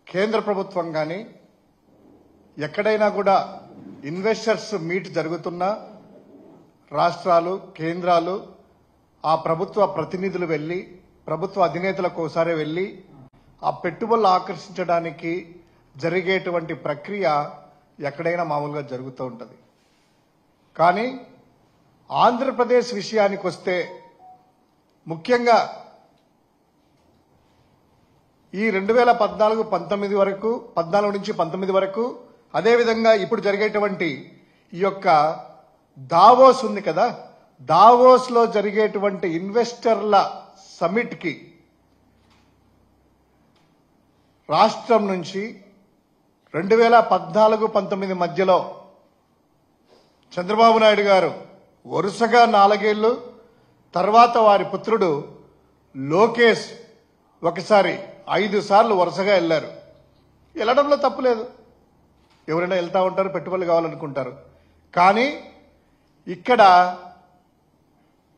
కేంద్ర ప్రభుత్వం కానీ ఎక్కడైనా కూడా ఇన్వెస్టర్స్ మీట్ జరుగుతున్నా రాష్ట్రాలు కేంద్రాలు ఆ ప్రభుత్వ ప్రతినిధులు వెళ్ళి ప్రభుత్వ అధినేతలకు ఒకసారి వెళ్ళి ఆ పెట్టుబడులు ఆకర్షించడానికి జరిగేటువంటి ప్రక్రియ ఎక్కడైనా మామూలుగా జరుగుతూ ఉంటుంది. కానీ ఆంధ్రప్రదేశ్ విషయానికి వస్తే ముఖ్యంగా ఈ 2014-19 వరకు 14 నుంచి 19 వరకు అదేవిధంగా ఇప్పుడు జరిగేటువంటి ఈ యొక్క దావోస్ ఉంది కదా, దావోస్ లో జరిగేటువంటి ఇన్వెస్టర్ల సమిట్ కి రాష్ట్రం నుంచి 2014-19 మధ్యలో చంద్రబాబు నాయుడు గారు వరుసగా 4 ఏళ్లు, తర్వాత వారి పుత్రుడు లోకేష్ ఒకసారి 5 సార్లు వరుసగా వెళ్లారు. వెళ్ళడంలో తప్పులేదు, ఎవరైనా వెళ్తా ఉంటారు, పెట్టుబడులు కావాలనుకుంటారు. కానీ ఇక్కడ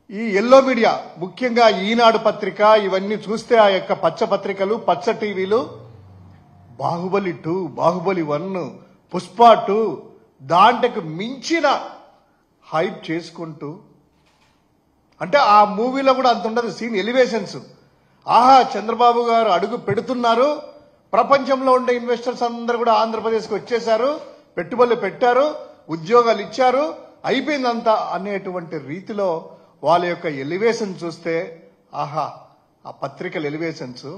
ఈ ఎల్లో మీడియా ముఖ్యంగా ఈనాడు పత్రిక ఇవన్నీ చూస్తే ఆ యొక్క పచ్చ పత్రికలు పచ్చ టీవీలు బాహుబలి 2, బాహుబలి 1, పుష్ప 2 దాంట్లకు మించిన హైప్ చేసుకుంటూ, అంటే ఆ మూవీలో కూడా అంత ఉండదు సీన్, ఎలివేషన్స్. ఆహా చంద్రబాబు గారు అడుగు పెడుతున్నారు, ప్రపంచంలో ఉండే ఇన్వెస్టర్స్ అందరూ కూడా ఆంధ్రప్రదేశ్కి వచ్చేశారు, పెట్టుబడులు పెట్టారు, ఉద్యోగాలు ఇచ్చారు, అయిపోయిందంతా అనేటువంటి రీతిలో వాళ్ళ యొక్క ఎలివేషన్ చూస్తే ఆహా ఆ పత్రికల ఎలివేషన్స్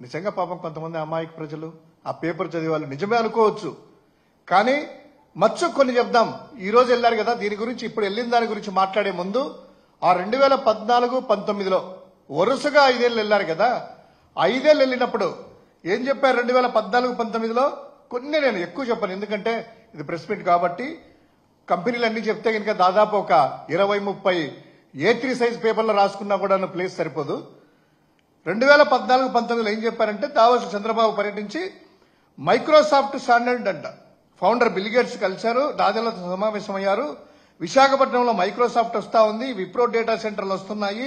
నిజంగా పాపం కొంతమంది అమాయక ప్రజలు ఆ పేపర్ చదివే వాళ్ళు నిజమే అనుకోవచ్చు. కానీ కొన్ని చెప్దాం. ఈ రోజు వెళ్ళారు కదా, దీని గురించి ఇప్పుడు వెళ్ళిన దాని గురించి మాట్లాడే ముందు ఆ 2014-19లో వరుసగా 5 ఏళ్ళు వెళ్ళారు కదా, 5 ఏళ్ళు వెళ్ళినప్పుడు ఏం చెప్పారు? 2014-19లో కొన్ని నేను ఎక్కువ చెప్పాను, ఎందుకంటే ఇది ప్రెస్ మీట్ కాబట్టి కంపెనీలు అన్ని చెప్తే కనుక దాదాపు ఒక 20-30 A3 సైజ్ పేపర్లో రాసుకున్నా కూడా ప్లేస్ సరిపోదు. 2014-19లో ఏం చెప్పారంటే, దావోస్ చంద్రబాబు పర్యటించి మైక్రోసాఫ్ట్ స్టాండర్డ్ అంట ఫౌండర్ బిల్ గేట్స్ కలిశారు, రాజులతో సమావేశమయ్యారు. విశాఖపట్నంలో మైక్రోసాఫ్ట్ వస్తా ఉంది, విప్రో డేటా సెంటర్లు వస్తున్నాయి,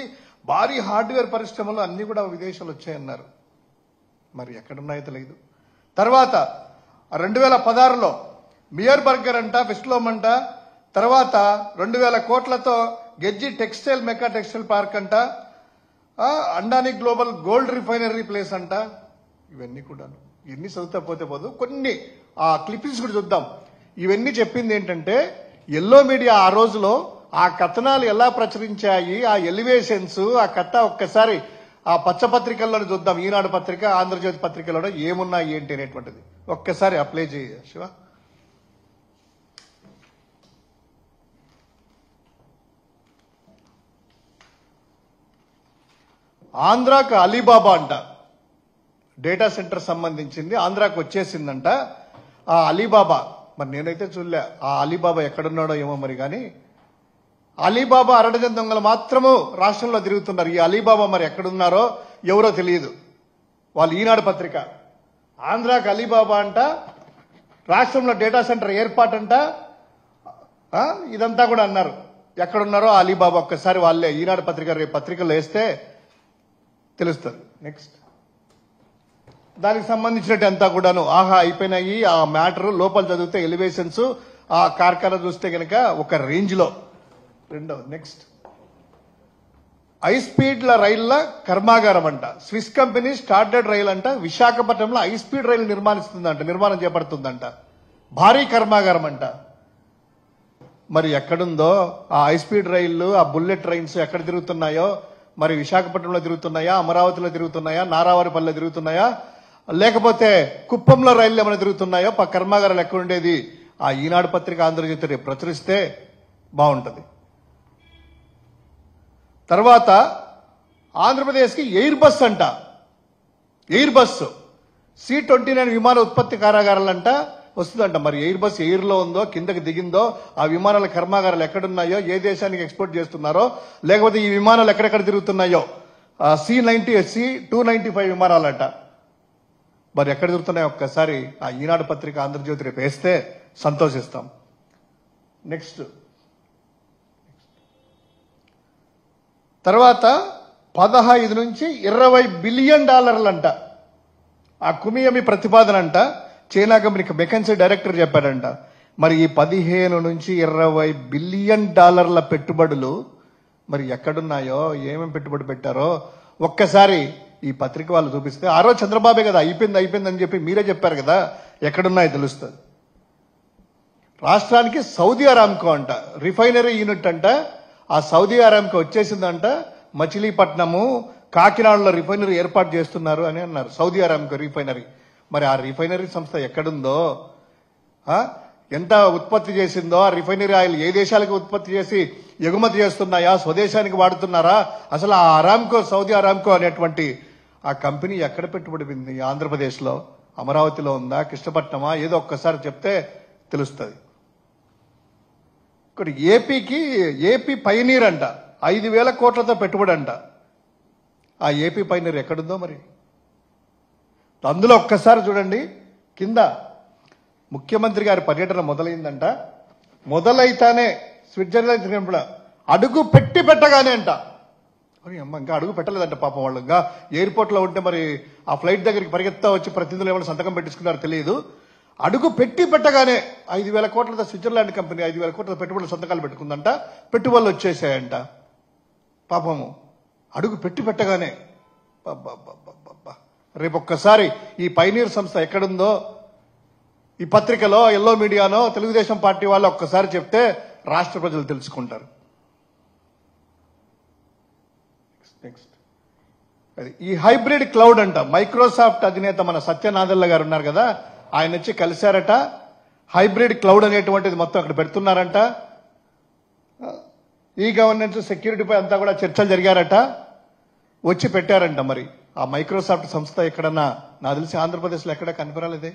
భారీ హార్డ్వేర్ పరిశ్రమలు అన్ని కూడా విదేశాలు వచ్చాయన్నారు. మరి ఎక్కడున్నాయో తెలియదు. తర్వాత 2016లో మియర్ బర్గర్ అంట, ఫిస్ట్లోమ్ అంట, తర్వాత 2000 కోట్లతో గెజ్జి టెక్స్టైల్ మెకా టెక్స్టైల్ పార్క్ అంట, అండానీ గ్లోబల్ గోల్డ్ రిఫైనరీ ప్లేస్ అంట. ఇవన్నీ కూడా ఇవన్నీ చదువుతా పోతే పోదు, కొన్ని ఆ క్లిప్పింగ్స్ కూడా చూద్దాం. ఇవన్నీ చెప్పింది ఏంటంటే ఎల్లో మీడియా ఆ రోజులో ఆ కథనాలు ఎలా ప్రచురించాయి, ఆ ఎలివేషన్స్, ఆ కథ ఒక్కసారి ఆ పచ్చపత్రికల్లో చూద్దాం. ఈనాడు పత్రిక, ఆంధ్రజ్యోతి పత్రికలో ఏమున్నాయి ఏంటి అనేటువంటిది ఒక్కసారి అప్లై చేయ శివ. ఆంధ్రాకు అలీబాబా అంట, డేటా సెంటర్ సంబంధించింది ఆంధ్రాకు వచ్చేసిందంట. ఆ అలీబాబా మరి నేనైతే చూడలే, ఆ అలీబాబా ఎక్కడున్నాడో ఏమో మరి. కానీ అలీబాబా అరడజన్ దొంగలు మాత్రము రాష్ట్రంలో తిరుగుతున్నారు. ఈ అలీబాబా మరి ఎక్కడున్నారో ఎవరో తెలియదు. వాళ్ళు ఈనాడు పత్రిక ఆంధ్రాకు అలీబాబా అంట, రాష్ట్రంలో డేటా సెంటర్ ఏర్పాటంట, ఇదంతా కూడా అన్నారు. ఎక్కడున్నారో అలీబాబా ఒక్కసారి వాళ్ళే ఈనాడు పత్రిక రేపు పత్రికలో వేస్తే తెలుస్తుంది. నెక్స్ట్ దానికి సంబంధించినట్టు అంతా కూడాను ఆహా అయిపోయినాయి. ఆ మ్యాటర్ లోపల చదివితే ఎలివేషన్స్, ఆ కార్ఖానా చూస్తే కనుక ఒక రేంజ్ లో. రెండో నెక్స్ట్ హై స్పీడ్ల రైళ్ల కర్మాగారం అంట, స్విస్ కంపెనీ స్టార్టెడ్ రైల్ అంట, విశాఖపట్నంలో హై స్పీడ్ రైలు నిర్మాణం చేపడుతుందంట, భారీ కర్మాగారం అంట. మరి ఎక్కడుందో ఆ హై స్పీడ్ రైళ్లు, ఆ బుల్లెట్ ట్రైన్స్ ఎక్కడ తిరుగుతున్నాయో మరి? విశాఖపట్నంలో తిరుగుతున్నాయా, అమరావతిలో తిరుగుతున్నాయా, నారావారిపల్లిలో తిరుగుతున్నాయా, లేకపోతే కుప్పంలో రైళ్లు ఏమైనా తిరుగుతున్నాయో? కర్మాగారాలు ఎక్కడ ఉండేది? ఆ ఈనాడు పత్రిక ఆంధ్రజ్యోతి రేపు ప్రచురిస్తే బాగుంటది. తర్వాత ఆంధ్రప్రదేశ్కి ఎయిర్ బస్ అంట, ఎయిర్ బస్ C-29 విమాన ఉత్పత్తి కారాగారాలంట వస్తుందంట. మరి ఎయిర్ బస్ ఎయిర్ లో ఉందో, కిందకి దిగిందో, ఆ విమానాల కర్మాగారాలు ఎక్కడున్నాయో, ఏ దేశానికి ఎక్స్పోర్ట్ చేస్తున్నారో, లేకపోతే ఈ విమానాలు ఎక్కడెక్కడ తిరుగుతున్నాయో, C-295 విమానాలంట. మరి ఎక్కడ తిరుగుతున్నాయో ఒక్కసారి ఆ ఈనాడు పత్రిక ఆంధ్రజ్యోతి రేపు వేస్తే సంతోషిస్తాం. నెక్స్ట్ తర్వాత 15 నుంచి $20 బిలియన్ అంట ఆ కుమియమి ప్రతిపాదన అంట చైనా కంపెనీకి మెకన్సీ డైరెక్టర్ చెప్పాడంట. మరి ఈ 15 నుంచి 20 బిలియన్ డాలర్ల పెట్టుబడులు మరి ఎక్కడున్నాయో, ఏమేమి పెట్టుబడి పెట్టారో ఒక్కసారి ఈ పత్రిక వాళ్ళు చూపిస్తే, ఆ రోజు చంద్రబాబే కదా అయిపోయింది అని చెప్పి మీరే చెప్పారు కదా, ఎక్కడున్నాయో తెలుస్తుంది. రాష్ట్రానికి సౌదీ అరామ్కో అంట రిఫైనరీ యూనిట్ అంట, ఆ సౌదీ అరామ్కో వచ్చేసిందంట. మచిలీపట్నము, కాకినాడలో రిఫైనరీ ఏర్పాటు చేస్తున్నారు అని అన్నారు. Saudi Aramco refinery. మరి ఆ రిఫైనరీ సంస్థ ఎక్కడుందో, ఎంత ఉత్పత్తి చేసిందో, ఆ రిఫైనరీ ఆయిల్ ఏ దేశాలకు ఉత్పత్తి చేసి ఎగుమతి చేస్తున్నాయా, స్వదేశానికి వాడుతున్నారా, అసలు ఆ అరామ్కో, సౌదీ అరామ్కో అనేటువంటి ఆ కంపెనీ ఎక్కడ పెట్టుబడి ఉంది? ఆంధ్రప్రదేశ్లో అమరావతిలో ఉందా, కృష్ణపట్నమా, ఏదో ఒక్కసారి చెప్తే తెలుస్తుంది. ఇక్కడ ఏపీ పైనీర్ అంట 5,000 కోట్లతో పెట్టుబడి అంట. ఆ ఏపీ పైనీర్ ఎక్కడుందో మరి. అందులో ఒక్కసారి చూడండి, కింద ముఖ్యమంత్రి గారి పర్యటన మొదలైందంట. మొదలైతానే స్విట్జర్లాండ్ అడుగు పెట్టగానే అంట, ఇంకా అడుగు పెట్టలేదంట పాపం వాళ్ళు. ఇంకా ఎయిర్పోర్ట్ లో ఉంటే మరి ఆ ఫ్లైట్ దగ్గరికి పరిగెత్తా వచ్చి ప్రతినిధులు ఏమైనా సంతకం పెట్టించుకున్నారో తెలియదు. అడుగు పెట్టగానే 5,000 కోట్లతో స్విట్జర్లాండ్ కంపెనీ 5,000 కోట్ల పెట్టుబడులు సంతకాలు పెట్టుకుందంట. పెట్టుబడులు వచ్చేసాయంట. పాపము అడుగు పెట్టగానే. రేపు ఒక్కసారి ఈ పైనీర్ సంస్థ ఎక్కడుందో ఈ పత్రికలో, ఎల్లో మీడియానో, తెలుగుదేశం పార్టీ వాళ్ళు ఒక్కసారి చెప్తే రాష్ట్ర ప్రజలు తెలుసుకుంటారు. ఈ హైబ్రిడ్ క్లౌడ్ అంట మైక్రోసాఫ్ట్ అధినేత మన సత్యనాదెల్ల గారు ఉన్నారు కదా, ఆయన వచ్చి కలిశారట. హైబ్రిడ్ క్లౌడ్ అనేటువంటిది మొత్తం అక్కడ పెడుతున్నారంట. ఈ గవర్నెన్స్ సెక్యూరిటీపై అంతా కూడా చర్చలు జరిగారట, వచ్చి పెట్టారంట. మరి ఆ మైక్రోసాఫ్ట్ సంస్థ ఎక్కడన్నా, నాకు తెలిసి ఆంధ్రప్రదేశ్లో ఎక్కడ కనిపించలేదే.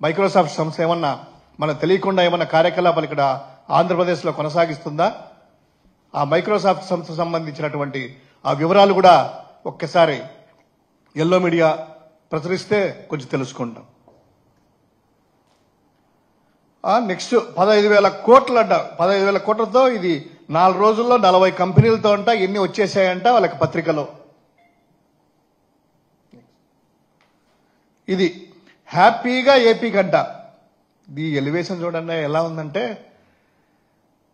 మైక్రోసాఫ్ట్ సంస్థ ఏమన్నా మనకు తెలియకుండా ఏమన్నా కార్యకలాపాలు ఇక్కడ ఆంధ్రప్రదేశ్లో కొనసాగిస్తుందా? ఆ మైక్రోసాఫ్ట్ సంస్థ సంబంధించినటువంటి ఆ వివరాలు కూడా ఒక్కసారి ఎల్లో మీడియా ప్రచురిస్తే కొంచెం తెలుసుకుంటాం. నెక్స్ట్ 15,000 కోట్లు అంట. 15,000 కోట్లతో ఇది 4 రోజుల్లో 40 కంపెనీలతో అంట. ఎన్ని వచ్చేసాయంట వాళ్ళకి పత్రికలో. ఇది హ్యాపీగా ఏపీ కంట. ఈ ఎలివేషన్ చూడండి ఎలా ఉందంటే,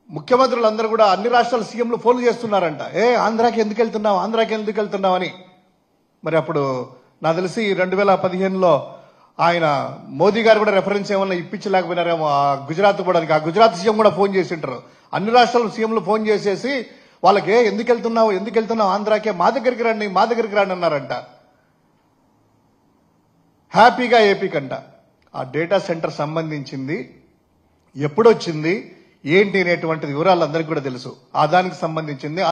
ముఖ్యమంత్రులందరూ కూడా అన్ని రాష్ట్రాల సీఎంలు ఫోన్లు చేస్తున్నారంట. ఆంధ్రాకి ఎందుకు వెళ్తున్నావు అని. మరి అప్పుడు నాకు తెలిసి 2015లో ఆయన మోదీ గారు కూడా రెఫరెన్స్ ఏమన్నా ఇప్పించలేకపోయినారేమో ఆ గుజరాత్ పోవడానికి. ఆ గుజరాత్ సీఎం కూడా ఫోన్ చేసింటారు. అన్ని రాష్ట్రాల సీఎంలు ఫోన్ చేసేసి వాళ్ళకి ఎందుకు వెళ్తున్నావు ఆంధ్రాకే, మా దగ్గరికి రండి అన్నారంట. హ్యాపీగా ఏపీ కంట. ఆ డేటా సెంటర్ సంబంధించింది ఎప్పుడొచ్చింది ఏంటి అనేటువంటి వివరాలు అందరికీ కూడా తెలుసు. ఆ దానికి సంబంధించింది